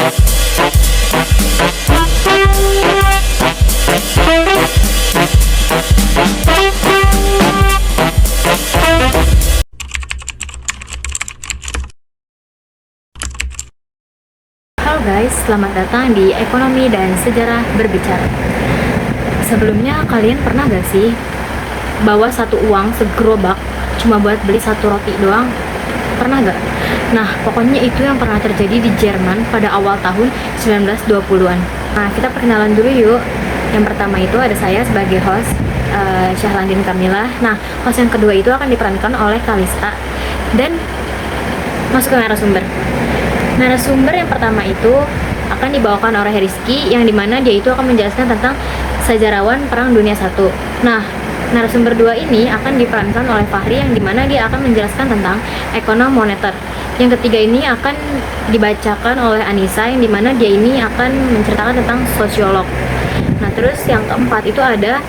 Halo guys, selamat datang di Ekonomi dan Sejarah Berbicara. Sebelumnya kalian pernah gak sih bawa satu uang segerobak cuma buat beli satu roti doang? Pernah gak? Nah, pokoknya itu yang pernah terjadi di Jerman pada awal tahun 1920-an. Nah, kita perkenalan dulu yuk. Yang pertama itu ada saya sebagai host, Syahlandin Kamila. Nah, host yang kedua itu akan diperankan oleh Kalista. Dan masuk ke narasumber. Narasumber yang pertama itu akan dibawakan oleh Rizky, yang dimana dia itu akan menjelaskan tentang sejarawan Perang Dunia I. Nah, narasumber 2 ini akan diperankan oleh Fahri, yang dimana dia akan menjelaskan tentang ekonom moneter. Yang ketiga ini akan dibacakan oleh Anissa, yang dimana dia ini akan menceritakan tentang sosiolog. Nah, terus yang keempat itu ada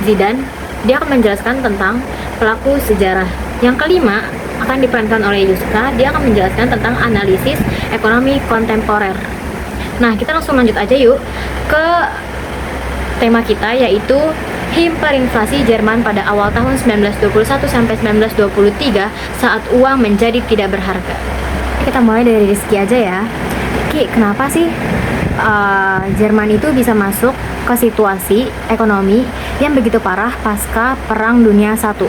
Zidan, dia akan menjelaskan tentang pelaku sejarah. Yang kelima akan diperankan oleh Yuska, dia akan menjelaskan tentang analisis ekonomi kontemporer. Nah, kita langsung lanjut aja yuk ke tema kita, yaitu hiperinflasi Jerman pada awal tahun 1921 sampai 1923 saat uang menjadi tidak berharga. Kita mulai dari Rizky aja ya. Ki, kenapa sih Jerman itu bisa masuk ke situasi ekonomi yang begitu parah pasca Perang Dunia I?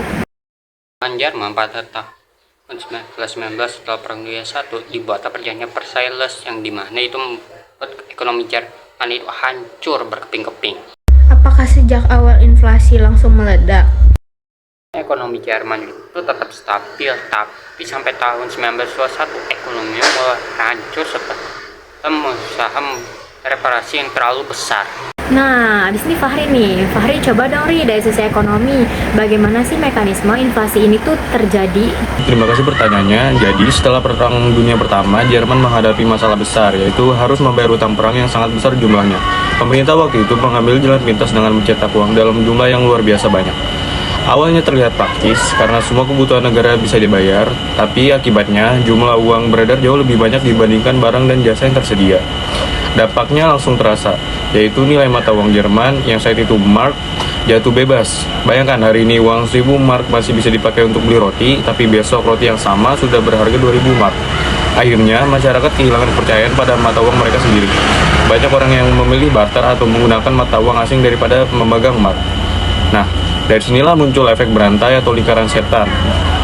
Jerman pada tahun 1919 setelah Perang Dunia I dibuat perjanjian Versailles, yang dimana itu membuat ekonomi Jerman itu hancur berkeping-keping. Apakah sejak awal inflasi langsung meledak? Ekonomi Jerman itu tetap stabil, tapi sampai tahun 1921 ekonominya mulai hancur setelah usaha reparasi yang terlalu besar. Nah, abis ini Fahri coba dong dari sisi ekonomi, bagaimana sih mekanisme inflasi ini tuh terjadi? Terima kasih pertanyaannya. Jadi setelah Perang Dunia Pertama, Jerman menghadapi masalah besar, yaitu harus membayar utang perang yang sangat besar jumlahnya. Pemerintah waktu itu mengambil jalan pintas dengan mencetak uang dalam jumlah yang luar biasa banyak. Awalnya terlihat praktis karena semua kebutuhan negara bisa dibayar, tapi akibatnya jumlah uang beredar jauh lebih banyak dibandingkan barang dan jasa yang tersedia. Dampaknya langsung terasa, yaitu nilai mata uang Jerman yang saat itu mark jatuh bebas. Bayangkan hari ini uang 1000 mark masih bisa dipakai untuk beli roti, tapi besok roti yang sama sudah berharga 2000 mark. Akhirnya masyarakat kehilangan kepercayaan pada mata uang mereka sendiri. Banyak orang yang memilih barter atau menggunakan mata uang asing daripada memegang mark. Nah, dari sinilah muncul efek berantai atau lingkaran setan,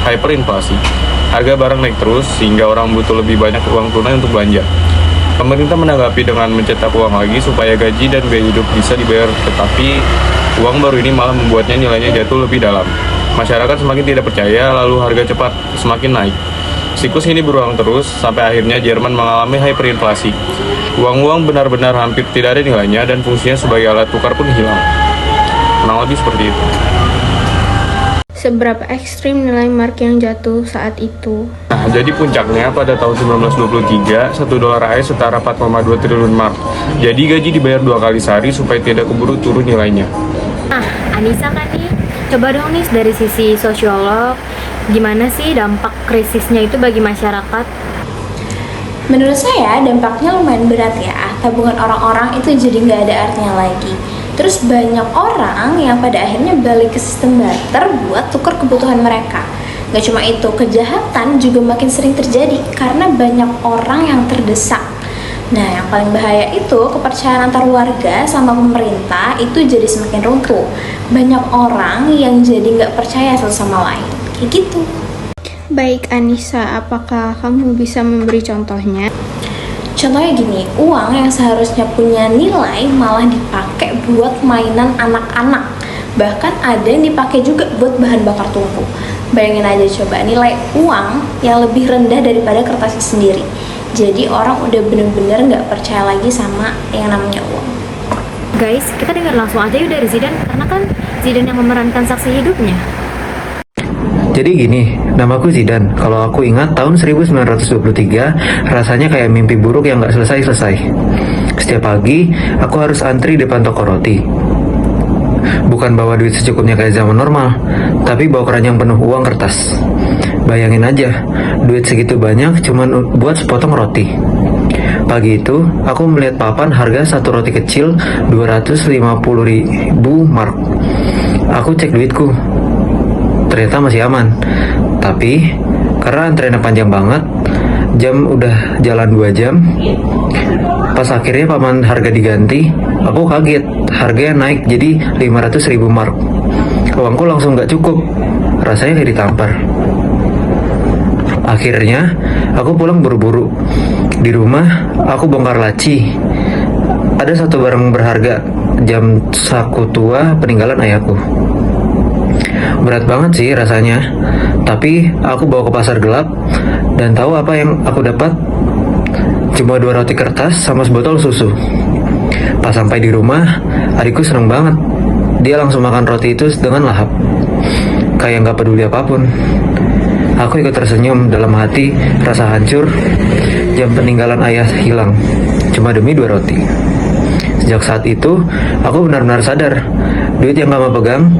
hyperinflasi. Harga barang naik terus sehingga orang butuh lebih banyak uang tunai untuk belanja. Pemerintah menanggapi dengan mencetak uang lagi supaya gaji dan biaya hidup bisa dibayar, tetapi uang baru ini malah membuatnya nilainya jatuh lebih dalam. Masyarakat semakin tidak percaya, lalu harga cepat semakin naik. Siklus ini berulang terus sampai akhirnya Jerman mengalami hyperinflasi. Uang-uang benar-benar hampir tidak ada nilainya dan fungsinya sebagai alat tukar pun hilang. Kurang lebih seperti itu. Seberapa ekstrim nilai mark yang jatuh saat itu? Nah, jadi puncaknya pada tahun 1923, 1 dolar AS setara 4,2 triliun mark. Jadi gaji dibayar 2 kali sehari supaya tidak keburu turun nilainya. Nah, Anissa kan nih, coba dong nih dari sisi sosiolog, gimana sih dampak krisisnya itu bagi masyarakat? Menurut saya dampaknya lumayan berat ya. Tabungan orang-orang itu jadi nggak ada artinya lagi. Terus banyak orang yang pada akhirnya balik ke sistem barter buat tukar kebutuhan mereka. Gak cuma itu, kejahatan juga makin sering terjadi karena banyak orang yang terdesak. Nah, yang paling bahaya itu kepercayaan antar warga sama pemerintah itu jadi semakin runtuh. Banyak orang yang jadi nggak percaya satu sama lain, kayak gitu. Baik Anissa, apakah kamu bisa memberi contohnya? Contohnya gini, uang yang seharusnya punya nilai malah dipakai buat mainan anak-anak. Bahkan ada yang dipakai juga buat bahan bakar tumpuk. Bayangin aja coba, nilai uang yang lebih rendah daripada kertas sendiri. Jadi orang udah bener-bener gak percaya lagi sama yang namanya uang. Guys, kita dengar langsung aja yuk dari Zidan, karena kan Zidan yang memerankan saksi hidupnya. Jadi gini, namaku Zidan. Kalau aku ingat tahun 1923, rasanya kayak mimpi buruk yang gak selesai-selesai. Setiap pagi, aku harus antri depan toko roti. Bukan bawa duit secukupnya kayak zaman normal, tapi bawa keranjang penuh uang kertas. Bayangin aja, duit segitu banyak cuman buat sepotong roti. Pagi itu, aku melihat papan harga satu roti kecil 250.000 mark. Aku cek duitku, ternyata masih aman. Tapi, karena antreannya panjang banget, jam udah jalan 2 jam. Pas akhirnya papan harga diganti, aku kaget, harganya naik jadi 500.000 mark. Uangku langsung gak cukup, rasanya kayak ditampar. Akhirnya, aku pulang buru-buru. Di rumah, aku bongkar laci. Ada satu barang berharga, jam saku tua peninggalan ayahku. Berat banget sih rasanya, tapi aku bawa ke pasar gelap dan tahu apa yang aku dapat? Cuma 2 roti kertas sama sebotol susu. Pas sampai di rumah, adikku seneng banget. Dia langsung makan roti itu dengan lahap, kayak nggak peduli apapun. Aku ikut tersenyum, dalam hati rasa hancur. Jam peninggalan ayah hilang, cuma demi 2 roti. Sejak saat itu, aku benar-benar sadar, duit yang gak mau pegang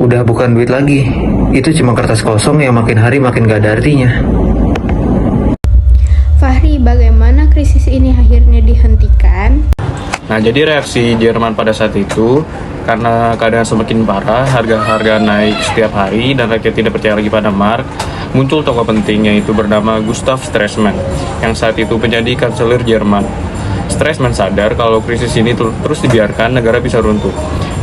udah bukan duit lagi. Itu cuma kertas kosong yang makin hari makin gak ada artinya. Fahri, bagaimana krisis ini akhirnya dihentikan? Nah, jadi reaksi Jerman pada saat itu, karena keadaan semakin parah, harga-harga naik setiap hari, dan rakyat tidak percaya lagi pada mark, muncul tokoh penting yaitu bernama Gustav Stresemann, yang saat itu menjadi kanselir Jerman. Stresemann sadar kalau krisis ini terus dibiarkan, negara bisa runtuh.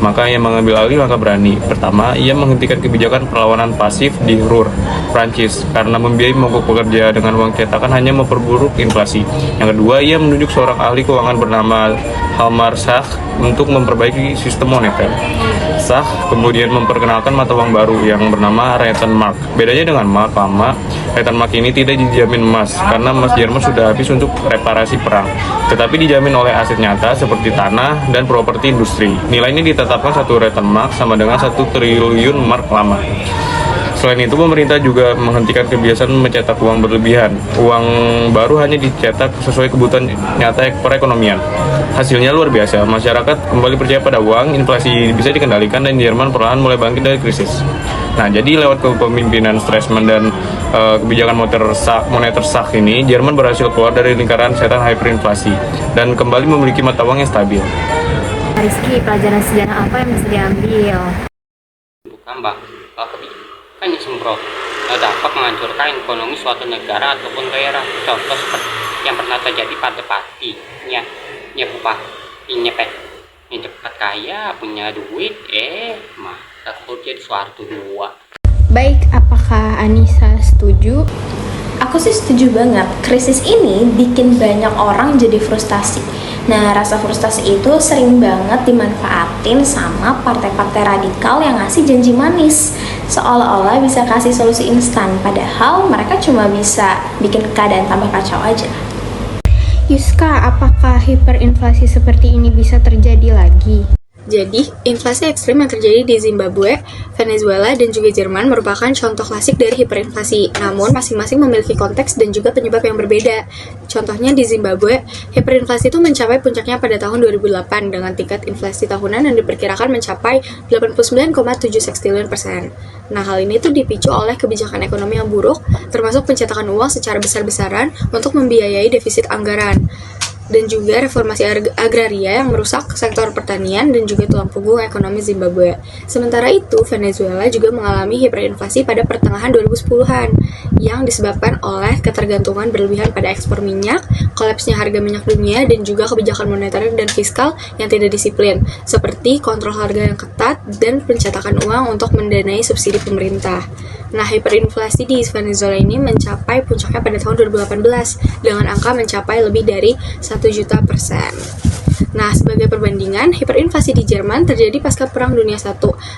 Maka ia mengambil alih langkah berani. Pertama, ia menghentikan kebijakan perlawanan pasif di Ruhr, Prancis, karena membiayai mogok pekerja dengan uang cetakan hanya memperburuk inflasi. Yang kedua, ia menunjuk seorang ahli keuangan bernama Hjalmar Sach untuk memperbaiki sistem moneter. Sach kemudian memperkenalkan mata uang baru yang bernama Rentenmark. Bedanya dengan mark lama, Rentenmark ini tidak dijamin emas karena emas Jerman sudah habis untuk reparasi perang, tetapi dijamin oleh aset nyata seperti tanah dan properti industri. Nilainya ditetapkan 1 Rentenmark sama dengan 1 triliun mark lama. Selain itu, pemerintah juga menghentikan kebiasaan mencetak uang berlebihan. Uang baru hanya dicetak sesuai kebutuhan nyata perekonomian. Hasilnya luar biasa, masyarakat kembali percaya pada uang, inflasi bisa dikendalikan, dan Jerman perlahan mulai bangkit dari krisis. Nah, jadi lewat kepemimpinan Stresemann dan kebijakan moneter Sach ini, Jerman berhasil keluar dari lingkaran setan hyperinflasi dan kembali memiliki mata uang yang stabil. Rizky, pelajaran sejarah apa yang bisa diambil? Bukan, Mbak. Kebijakan yang semprot dapat menghancurkan ekonomi suatu negara ataupun daerah. Contoh seperti yang pernah terjadi pada Pati. Bupatinya cepat kaya, punya duit, mah takut jadi suatu dua. Baik, apakah Anissa setuju? Aku sih setuju banget. Krisis ini bikin banyak orang jadi frustasi. Nah, rasa frustasi itu sering banget dimanfaatin sama partai-partai radikal yang ngasih janji manis, seolah-olah bisa kasih solusi instan, padahal mereka cuma bisa bikin keadaan tambah kacau aja. Yuska, apakah hiperinflasi seperti ini bisa terjadi lagi? Jadi, inflasi ekstrim yang terjadi di Zimbabwe, Venezuela, dan juga Jerman merupakan contoh klasik dari hiperinflasi. Namun, masing-masing memiliki konteks dan juga penyebab yang berbeda. Contohnya di Zimbabwe, hiperinflasi itu mencapai puncaknya pada tahun 2008 dengan tingkat inflasi tahunan yang diperkirakan mencapai 89,7 sekstiliun %. Nah, hal ini tuh dipicu oleh kebijakan ekonomi yang buruk, termasuk pencetakan uang secara besar-besaran untuk membiayai defisit anggaran, dan juga reformasi agraria yang merusak sektor pertanian dan juga tulang punggung ekonomi Zimbabwe. Sementara itu, Venezuela juga mengalami hiperinflasi pada pertengahan 2010-an yang disebabkan oleh ketergantungan berlebihan pada ekspor minyak, kolapsnya harga minyak dunia, dan juga kebijakan moneter dan fiskal yang tidak disiplin, seperti kontrol harga yang ketat dan pencetakan uang untuk mendanai subsidi pemerintah. Nah, hiperinflasi di Venezuela ini mencapai puncaknya pada tahun 2018 dengan angka mencapai lebih dari 1 juta %. Nah, sebagai perbandingan, hiperinflasi di Jerman terjadi pasca Perang Dunia I,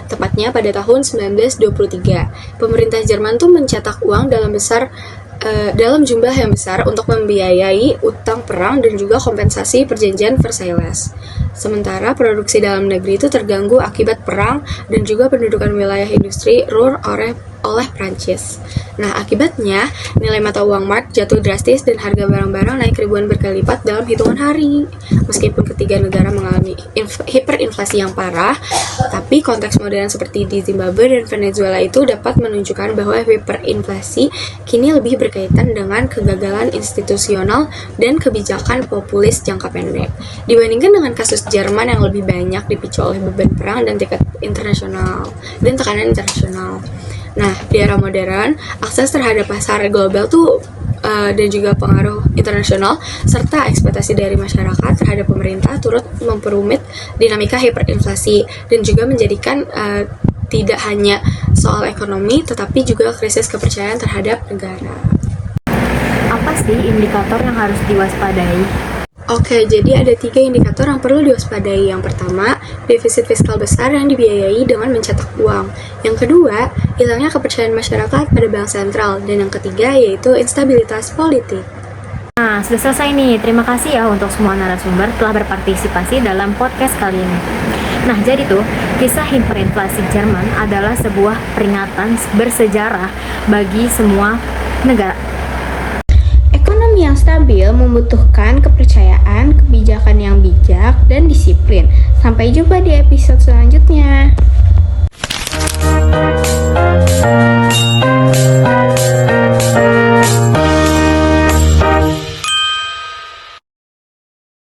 tepatnya pada tahun 1923. Pemerintah Jerman tuh mencetak uang dalam jumlah yang besar untuk membiayai utang perang dan juga kompensasi perjanjian Versailles. Sementara produksi dalam negeri itu terganggu akibat perang dan juga pendudukan wilayah industri Ruhr oleh oleh Prancis. Nah, akibatnya nilai mata uang mark jatuh drastis dan harga barang-barang naik ribuan berkali lipat dalam hitungan hari. Meskipun ketiga negara mengalami hiperinflasi yang parah, tapi konteks modern seperti di Zimbabwe dan Venezuela itu dapat menunjukkan bahwa hiperinflasi kini lebih berkaitan dengan kegagalan institusional dan kebijakan populis jangka pendek dibandingkan dengan kasus Jerman yang lebih banyak dipicu oleh beban perang dan tekanan internasional. Nah, di era modern, akses terhadap pasar global tuh dan juga pengaruh internasional serta ekspektasi dari masyarakat terhadap pemerintah turut memperumit dinamika hiperinflasi dan juga menjadikan tidak hanya soal ekonomi tetapi juga krisis kepercayaan terhadap negara. Apa sih indikator yang harus diwaspadai? Oke, jadi ada 3 indikator yang perlu diwaspadai. Yang pertama, defisit fiskal besar yang dibiayai dengan mencetak uang. Yang kedua, hilangnya kepercayaan masyarakat pada bank sentral. Dan yang ketiga, yaitu instabilitas politik. Nah, sudah selesai nih. Terima kasih ya untuk semua narasumber telah berpartisipasi dalam podcast kali ini. Nah, jadi tuh, kisah hiperinflasi Jerman adalah sebuah peringatan bersejarah bagi semua negara. Ekonomi yang stabil membutuhkan kepercayaan, kebijakan yang bijak, dan disiplin. Sampai jumpa di episode selanjutnya.